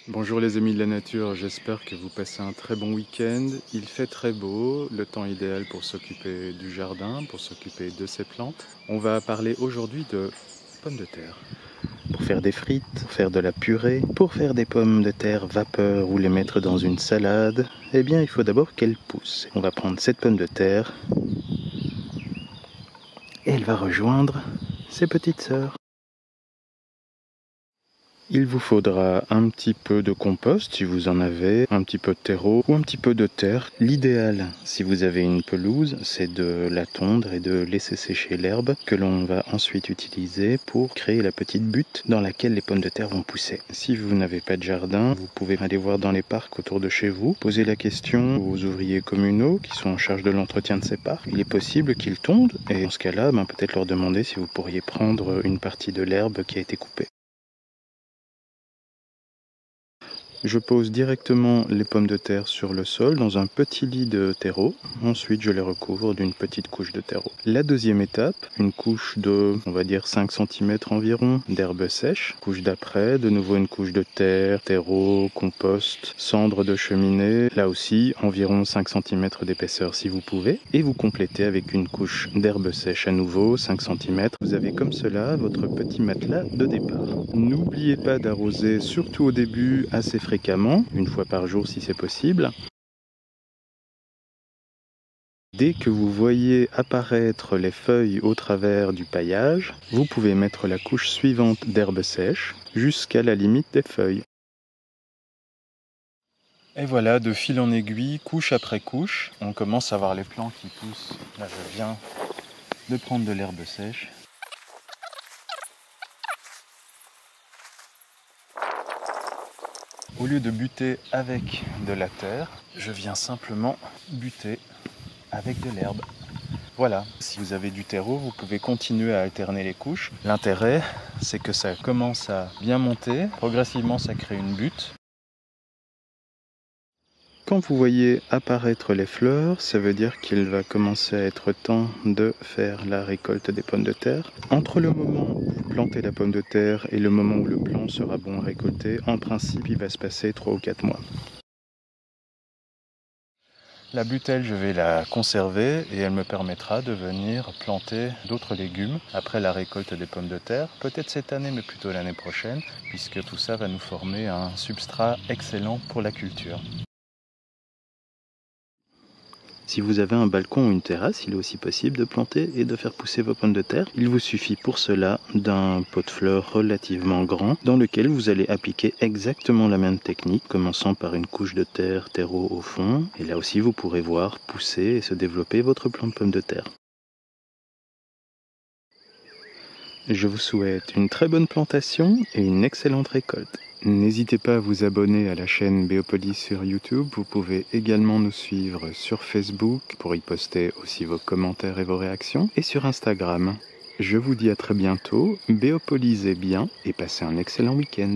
Bonjour les amis de la nature, j'espère que vous passez un très bon week-end. Il fait très beau, le temps idéal pour s'occuper du jardin, pour s'occuper de ses plantes. On va parler aujourd'hui de pommes de terre. Pour faire des frites, pour faire de la purée, pour faire des pommes de terre vapeur ou les mettre dans une salade, eh bien il faut d'abord qu'elles poussent. On va prendre cette pomme de terre et elle va rejoindre ses petites sœurs. Il vous faudra un petit peu de compost si vous en avez, un petit peu de terreau ou un petit peu de terre. L'idéal, si vous avez une pelouse, c'est de la tondre et de laisser sécher l'herbe que l'on va ensuite utiliser pour créer la petite butte dans laquelle les pommes de terre vont pousser. Si vous n'avez pas de jardin, vous pouvez aller voir dans les parcs autour de chez vous, poser la question aux ouvriers communaux qui sont en charge de l'entretien de ces parcs. Il est possible qu'ils tondent et dans ce cas-là, peut-être leur demander si vous pourriez prendre une partie de l'herbe qui a été coupée. Je pose directement les pommes de terre sur le sol dans un petit lit de terreau. Ensuite, je les recouvre d'une petite couche de terreau. La deuxième étape, une couche de, on va dire 5 cm environ d'herbe sèche. Couche d'après, de nouveau une couche de terre, terreau, compost, cendre de cheminée. Là aussi, environ 5 cm d'épaisseur si vous pouvez. Et vous complétez avec une couche d'herbe sèche à nouveau, 5 cm. Vous avez comme cela votre petit matelas de départ. N'oubliez pas d'arroser, surtout au début, assez fréquemment, une fois par jour si c'est possible. Dès que vous voyez apparaître les feuilles au travers du paillage, vous pouvez mettre la couche suivante d'herbe sèche jusqu'à la limite des feuilles. Et voilà, de fil en aiguille, couche après couche, on commence à voir les plants qui poussent. Là, je viens de prendre de l'herbe sèche. Au lieu de buter avec de la terre, je viens simplement buter avec de l'herbe. Voilà, si vous avez du terreau, vous pouvez continuer à alterner les couches. L'intérêt, c'est que ça commence à bien monter. Progressivement, ça crée une butte. Quand vous voyez apparaître les fleurs, ça veut dire qu'il va commencer à être temps de faire la récolte des pommes de terre. Entre le moment où vous plantez la pomme de terre et le moment où le plant sera bon à récolter, en principe, il va se passer 3 ou 4 mois. La butelle, je vais la conserver et elle me permettra de venir planter d'autres légumes après la récolte des pommes de terre, peut-être cette année mais plutôt l'année prochaine, puisque tout ça va nous former un substrat excellent pour la culture. Si vous avez un balcon ou une terrasse, il est aussi possible de planter et de faire pousser vos pommes de terre. Il vous suffit pour cela d'un pot de fleurs relativement grand dans lequel vous allez appliquer exactement la même technique, commençant par une couche de terre, terreau au fond. Et là aussi, vous pourrez voir pousser et se développer votre plant de pommes de terre. Je vous souhaite une très bonne plantation et une excellente récolte. N'hésitez pas à vous abonner à la chaîne Béopolis sur YouTube. Vous pouvez également nous suivre sur Facebook pour y poster aussi vos commentaires et vos réactions, et sur Instagram. Je vous dis à très bientôt, béopolisez bien et passez un excellent week-end.